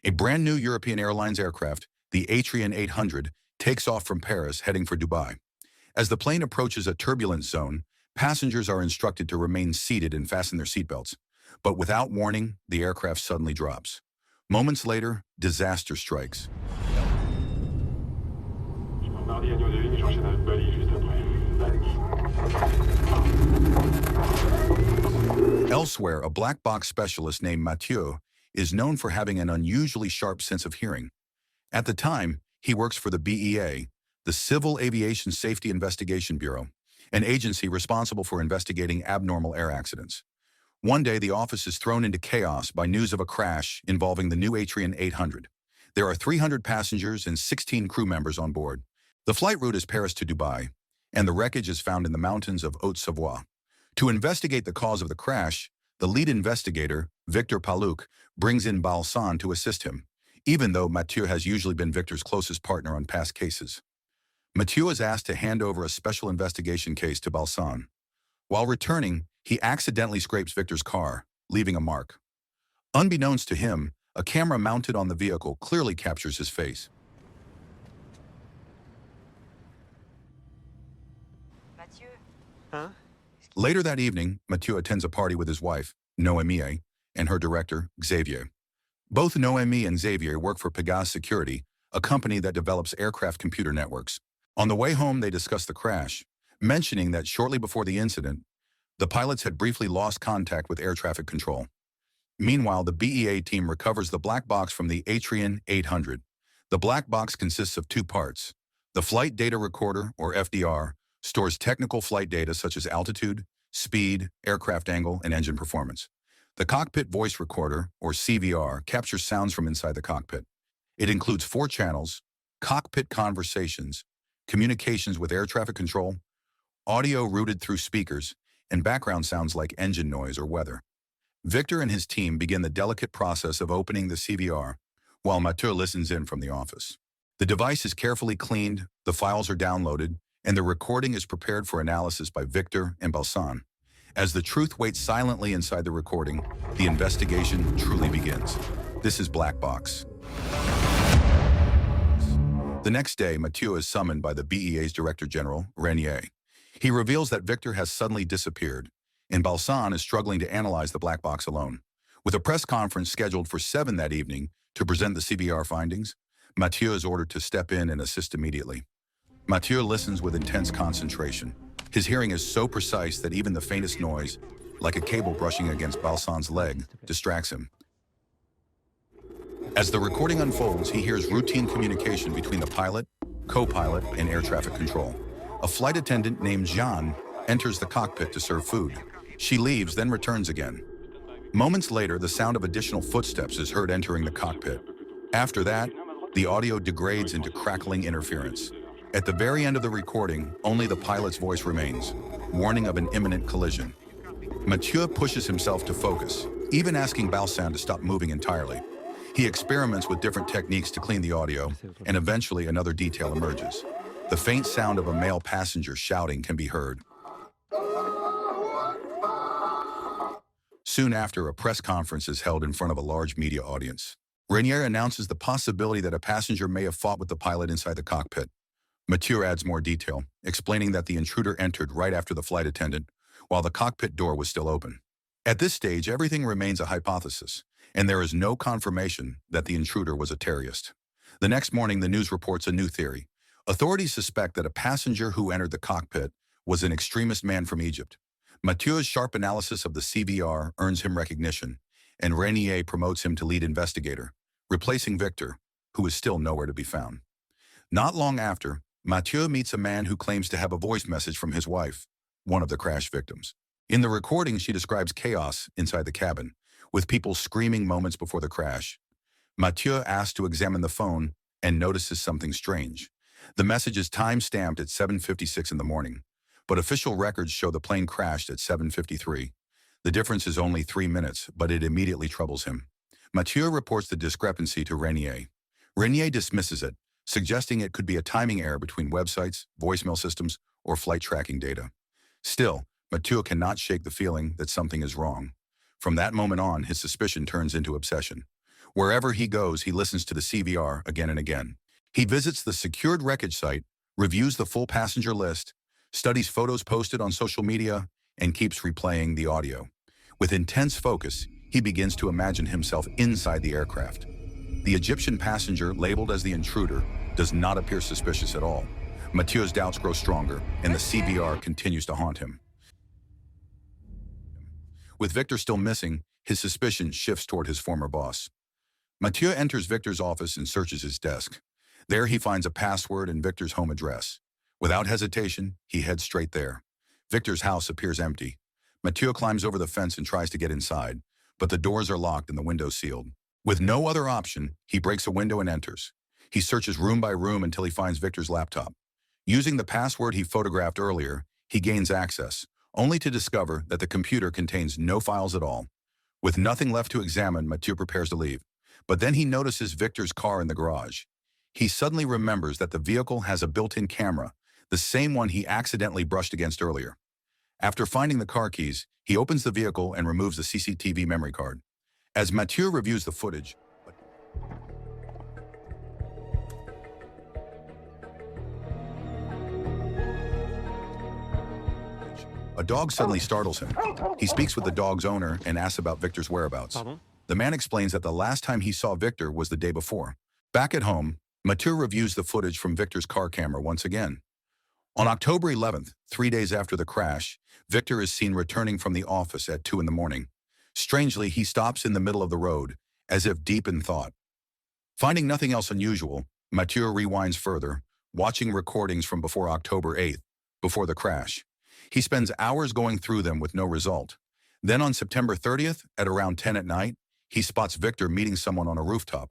A brand new European Airlines aircraft, the Atrian 800, takes off from Paris heading for Dubai. As the plane approaches a turbulence zone, passengers are instructed to remain seated and fasten their seatbelts. But without warning, the aircraft suddenly drops. Moments later, disaster strikes. Elsewhere, a black box specialist named Mathieu is known for having an unusually sharp sense of hearing. At the time, he works for the BEA, the Civil Aviation Safety Investigation Bureau, an agency responsible for investigating abnormal air accidents. One day, the office is thrown into chaos by news of a crash involving the new Atrian 800. There are 300 passengers and 16 crew members on board. The flight route is Paris to Dubai, and the wreckage is found in the mountains of Haute-Savoie. To investigate the cause of the crash, the lead investigator, Victor Paluc, brings in Balsan to assist him, even though Mathieu has usually been Victor's closest partner on past cases. Mathieu is asked to hand over a special investigation case to Balsan. While returning, he accidentally scrapes Victor's car, leaving a mark. Unbeknownst to him, a camera mounted on the vehicle clearly captures his face. Mathieu? Huh? Later that evening, Mathieu attends a party with his wife, Noémie, and her director, Xavier. Both Noémie and Xavier work for Pegasus Security, a company that develops aircraft computer networks. On the way home, they discuss the crash, mentioning that shortly before the incident, the pilots had briefly lost contact with air traffic control. Meanwhile, the BEA team recovers the black box from the Atrian 800. The black box consists of two parts. The Flight Data Recorder, or FDR, stores technical flight data such as altitude, speed, aircraft angle, and engine performance. The Cockpit Voice Recorder, or CVR, captures sounds from inside the cockpit. It includes 4 channels: cockpit conversations, communications with air traffic control, audio routed through speakers, and background sounds like engine noise or weather. Victor and his team begin the delicate process of opening the CVR, while Mathieu listens in from the office. The device is carefully cleaned, the files are downloaded, and the recording is prepared for analysis by Victor and Balsan. As the truth waits silently inside the recording, the investigation truly begins. This is Black Box. The next day, Mathieu is summoned by the BEA's Director General, Renier. He reveals that Victor has suddenly disappeared, and Balsan is struggling to analyze the black box alone. With a press conference scheduled for 7 that evening to present the CVR findings, Mathieu is ordered to step in and assist immediately. Mathieu listens with intense concentration. His hearing is so precise that even the faintest noise, like a cable brushing against Balsan's leg, distracts him. As the recording unfolds, he hears routine communication between the pilot, co-pilot, and air traffic control. A flight attendant named Jeanne enters the cockpit to serve food. She leaves, then returns again. Moments later, the sound of additional footsteps is heard entering the cockpit. After that, the audio degrades into crackling interference. At the very end of the recording, only the pilot's voice remains, warning of an imminent collision. Mathieu pushes himself to focus, even asking Balsan to stop moving entirely. He experiments with different techniques to clean the audio, and eventually another detail emerges. The faint sound of a male passenger shouting can be heard. Soon after, a press conference is held in front of a large media audience. Renier announces the possibility that a passenger may have fought with the pilot inside the cockpit. Mathieu adds more detail, explaining that the intruder entered right after the flight attendant, while the cockpit door was still open. At this stage, everything remains a hypothesis, and there is no confirmation that the intruder was a terrorist. The next morning, the news reports a new theory. Authorities suspect that a passenger who entered the cockpit was an extremist man from Egypt. Mathieu's sharp analysis of the CVR earns him recognition, and Renier promotes him to lead investigator, replacing Victor, who is still nowhere to be found. Not long after, Mathieu meets a man who claims to have a voice message from his wife, one of the crash victims. In the recording, she describes chaos inside the cabin, with people screaming moments before the crash. Mathieu asks to examine the phone and notices something strange. The message is time-stamped at 7:56 in the morning, but official records show the plane crashed at 7:53. The difference is only 3 minutes, but it immediately troubles him. Mathieu reports the discrepancy to Renier. Renier dismisses it, suggesting it could be a timing error between websites, voicemail systems, or flight tracking data. Still, Mathieu cannot shake the feeling that something is wrong. From that moment on, his suspicion turns into obsession. Wherever he goes, he listens to the CVR again and again. He visits the secured wreckage site, reviews the full passenger list, studies photos posted on social media, and keeps replaying the audio. With intense focus, he begins to imagine himself inside the aircraft. The Egyptian passenger, labeled as the Intruder, does not appear suspicious at all. Mathieu's doubts grow stronger, and the CVR continues to haunt him. With Victor still missing, his suspicion shifts toward his former boss. Mathieu enters Victor's office and searches his desk. There he finds a password and Victor's home address. Without hesitation, he heads straight there. Victor's house appears empty. Mathieu climbs over the fence and tries to get inside, but the doors are locked and the windows sealed. With no other option, he breaks a window and enters. He searches room by room until he finds Victor's laptop. Using the password he photographed earlier, he gains access, only to discover that the computer contains no files at all. With nothing left to examine, Mathieu prepares to leave. But then he notices Victor's car in the garage. He suddenly remembers that the vehicle has a built-in camera, the same one he accidentally brushed against earlier. After finding the car keys, he opens the vehicle and removes the CCTV memory card. As Mathieu reviews the footage, a dog suddenly startles him. He speaks with the dog's owner and asks about Victor's whereabouts. Pardon? The man explains that the last time he saw Victor was the day before. Back at home, Mathieu reviews the footage from Victor's car camera once again. On October 11th, 3 days after the crash, Victor is seen returning from the office at 2 in the morning. Strangely, he stops in the middle of the road, as if deep in thought. Finding nothing else unusual, Mathieu rewinds further, watching recordings from before October 8th, before the crash. He spends hours going through them with no result. Then on September 30th, at around 10 at night, he spots Victor meeting someone on a rooftop.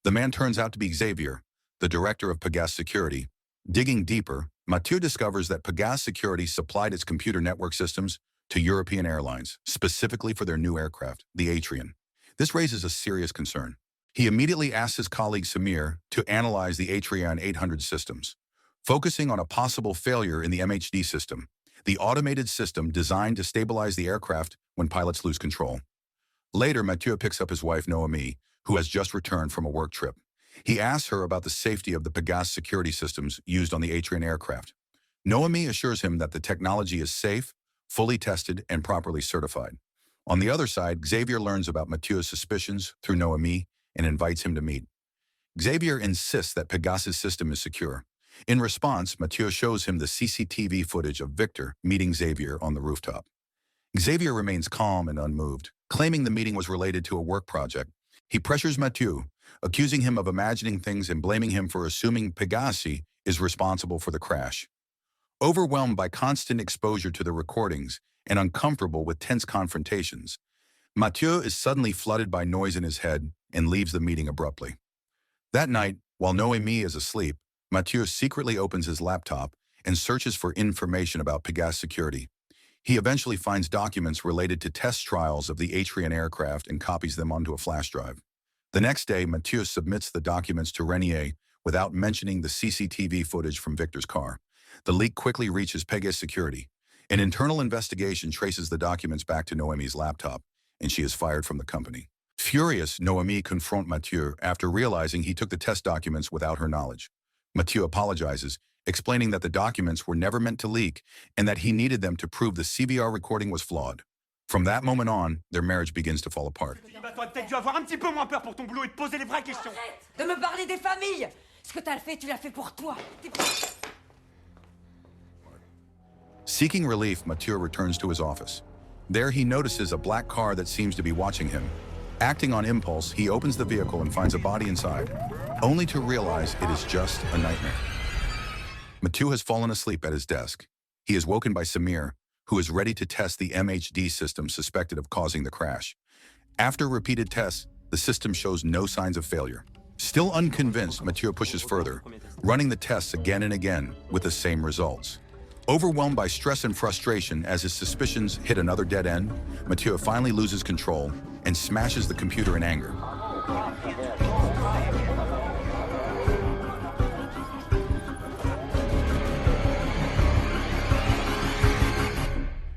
The man turns out to be Xavier, the director of Pegasus Security. Digging deeper, Mathieu discovers that Pegasus Security supplied its computer network systems to European airlines, specifically for their new aircraft, the Atrian. This raises a serious concern. He immediately asks his colleague Samir to analyze the Atrian 800 systems, focusing on a possible failure in the MHD system, the automated system designed to stabilize the aircraft when pilots lose control. Later, Mathieu picks up his wife Noémie, who has just returned from a work trip. He asks her about the safety of the Pegasus security systems used on the Atrian aircraft. Noémie assures him that the technology is safe, fully tested, and properly certified. On the other side, Xavier learns about Mathieu's suspicions through Noémie and invites him to meet. Xavier insists that Pegasus' system is secure. In response, Mathieu shows him the CCTV footage of Victor meeting Xavier on the rooftop. Xavier remains calm and unmoved, claiming the meeting was related to a work project. He pressures Mathieu, accusing him of imagining things and blaming him for assuming Pegasus is responsible for the crash. Overwhelmed by constant exposure to the recordings and uncomfortable with tense confrontations, Mathieu is suddenly flooded by noise in his head and leaves the meeting abruptly. That night, while Noémie is asleep, Mathieu secretly opens his laptop and searches for information about Pegasus security. He eventually finds documents related to test trials of the Atrian aircraft and copies them onto a flash drive. The next day, Mathieu submits the documents to Renier without mentioning the CCTV footage from Victor's car. The leak quickly reaches Pegasus security. An internal investigation traces the documents back to Noémie's laptop, and she is fired from the company. Furious, Noémie confronts Mathieu after realizing he took the test documents without her knowledge. Mathieu apologizes, explaining that the documents were never meant to leak and that he needed them to prove the CVR recording was flawed. From that moment on, their marriage begins to fall apart. T'aurais peut-être dû avoir un petit peu moins peur pour ton boulot et te poser les vraies questions. Arrête de me parler des familles. Ce que t'as fait, tu l'as fait pour toi. Seeking relief, Mathieu returns to his office. There he notices a black car that seems to be watching him. Acting on impulse, he opens the vehicle and finds a body inside, only to realize it is just a nightmare. Mathieu has fallen asleep at his desk. He is woken by Samir, who is ready to test the MHD system suspected of causing the crash. After repeated tests, the system shows no signs of failure. Still unconvinced, Mathieu pushes further, running the tests again and again with the same results. Overwhelmed by stress and frustration as his suspicions hit another dead end, Mathieu finally loses control and smashes the computer in anger.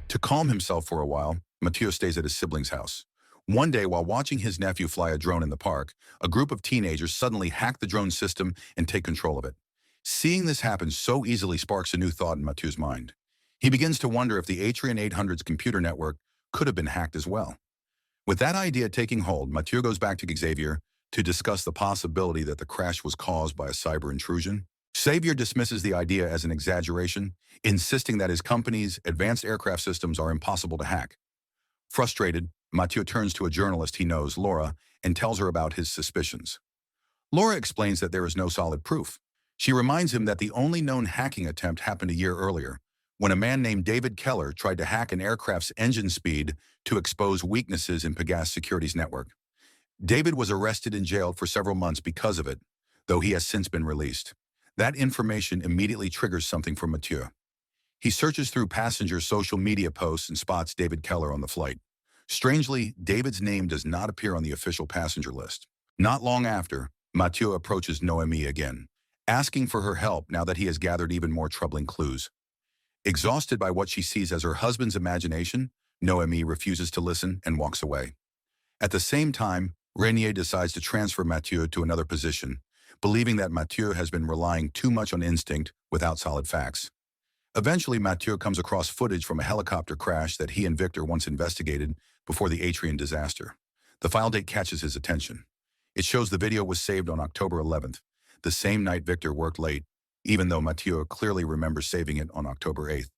To calm himself for a while, Mathieu stays at his sibling's house. One day, while watching his nephew fly a drone in the park, a group of teenagers suddenly hack the drone system and take control of it. Seeing this happen so easily sparks a new thought in Mathieu's mind. He begins to wonder if the Atrian 800's computer network could have been hacked as well. With that idea taking hold, Mathieu goes back to Xavier to discuss the possibility that the crash was caused by a cyber intrusion. Xavier dismisses the idea as an exaggeration, insisting that his company's advanced aircraft systems are impossible to hack. Frustrated, Mathieu turns to a journalist he knows, Laura, and tells her about his suspicions. Laura explains that there is no solid proof. She reminds him that the only known hacking attempt happened a year earlier, when a man named David Keller tried to hack an aircraft's engine speed to expose weaknesses in Pegasus Security's network. David was arrested and jailed for several months because of it, though he has since been released. That information immediately triggers something for Mathieu. He searches through passengers' social media posts and spots David Keller on the flight. Strangely, David's name does not appear on the official passenger list. Not long after, Mathieu approaches Noémie again, asking for her help now that he has gathered even more troubling clues. Exhausted by what she sees as her husband's imagination, Noémie refuses to listen and walks away. At the same time, Renier decides to transfer Mathieu to another position, believing that Mathieu has been relying too much on instinct without solid facts. Eventually, Mathieu comes across footage from a helicopter crash that he and Victor once investigated before the Atrian disaster. The file date catches his attention. It shows the video was saved on October 11th, the same night Victor worked late, even though Mathieu clearly remembers saving it on October 8th.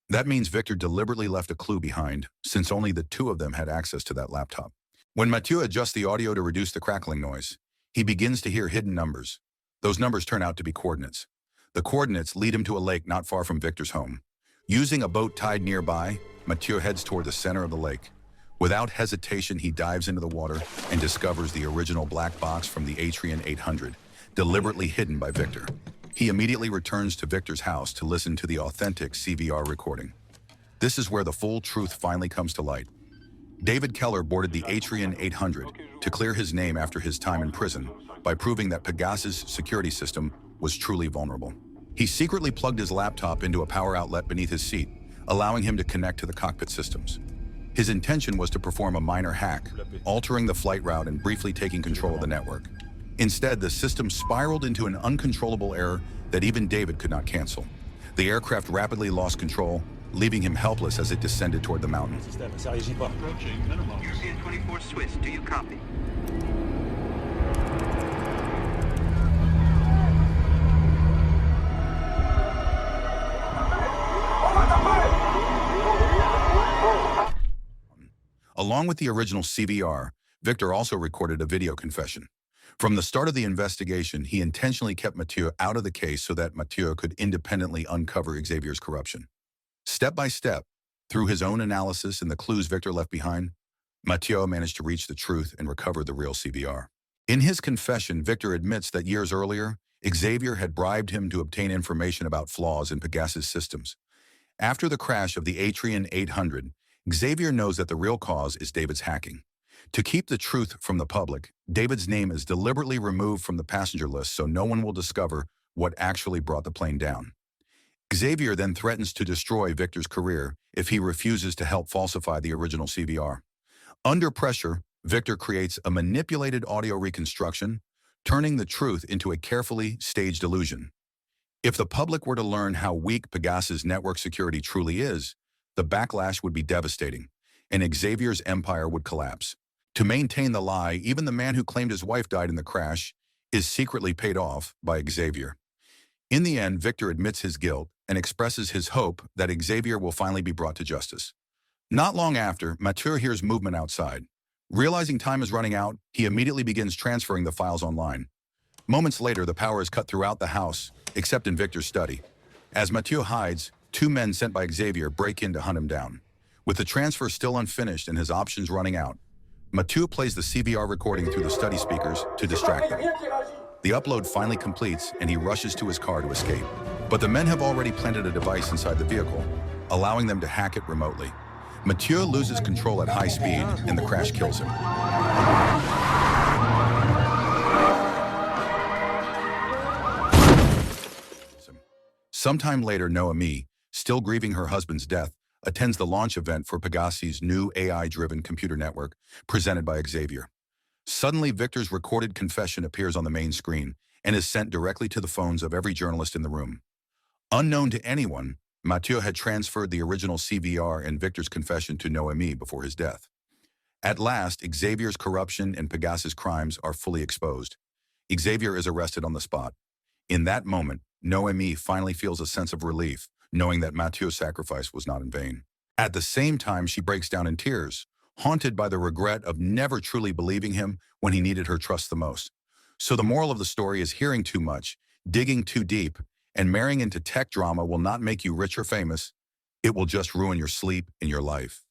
That means Victor deliberately left a clue behind, since only the two of them had access to that laptop. When Mathieu adjusts the audio to reduce the crackling noise, he begins to hear hidden numbers. Those numbers turn out to be coordinates. The coordinates lead him to a lake not far from Victor's home. Using a boat tied nearby, Mathieu heads toward the center of the lake. Without hesitation, he dives into the water and discovers the original black box from the Atrian 800, deliberately hidden by Victor. He immediately returns to Victor's house to listen to the authentic CVR recording. This is where the full truth finally comes to light. David Keller boarded the Atrian 800 to clear his name after his time in prison by proving that Pegasus' security system was truly vulnerable. He secretly plugged his laptop into a power outlet beneath his seat, allowing him to connect to the cockpit systems. His intention was to perform a minor hack, altering the flight route and briefly taking control of the network. Instead, the system spiraled into an uncontrollable error that even David could not cancel. The aircraft rapidly lost control, leaving him helpless as it descended toward the mountain. UCN 24 Swiss, do you copy? Along with the original CVR, Victor also recorded a video confession. From the start of the investigation, he intentionally kept Mathieu out of the case so that Mathieu could independently uncover Xavier's corruption. Step by step, through his own analysis and the clues Victor left behind, Mathieu managed to reach the truth and recover the real CVR. In his confession, Victor admits that years earlier, Xavier had bribed him to obtain information about flaws in Pegasus systems. After the crash of the Atrian 800, Xavier knows that the real cause is David's hacking. To keep the truth from the public, David's name is deliberately removed from the passenger list so no one will discover what actually brought the plane down. Xavier then threatens to destroy Victor's career if he refuses to help falsify the original CVR. Under pressure, Victor creates a manipulated audio reconstruction, turning the truth into a carefully staged illusion. If the public were to learn how weak Pegasus' network security truly is, the backlash would be devastating, and Xavier's empire would collapse. To maintain the lie, even the man who claimed his wife died in the crash is secretly paid off by Xavier. In the end, Victor admits his guilt and expresses his hope that Xavier will finally be brought to justice. Not long after, Mathieu hears movement outside. Realizing time is running out, he immediately begins transferring the files online. Moments later, the power is cut throughout the house, except in Victor's study. As Mathieu hides, two men sent by Xavier break in to hunt him down. With the transfer still unfinished and his options running out, Mathieu plays the CVR recording through the study speakers to distract them. The upload finally completes and he rushes to his car to escape. But the men have already planted a device inside the vehicle, allowing them to hack it remotely. Mathieu loses control at high speed and the crash kills him. Sometime later, Noémie, still grieving her husband's death, attends the launch event for Pegasus' new AI-driven computer network presented by Xavier. Suddenly, Victor's recorded confession appears on the main screen and is sent directly to the phones of every journalist in the room. Unknown to anyone, Mathieu had transferred the original CVR and Victor's confession to Noémie before his death. At last, Xavier's corruption and Pegasus' crimes are fully exposed. Xavier is arrested on the spot. In that moment, Noémie finally feels a sense of relief, knowing that Mathieu's sacrifice was not in vain. At the same time, she breaks down in tears, haunted by the regret of never truly believing him when he needed her trust the most. So the moral of the story is hearing too much, digging too deep, and marrying into tech drama will not make you rich or famous. It will just ruin your sleep and your life.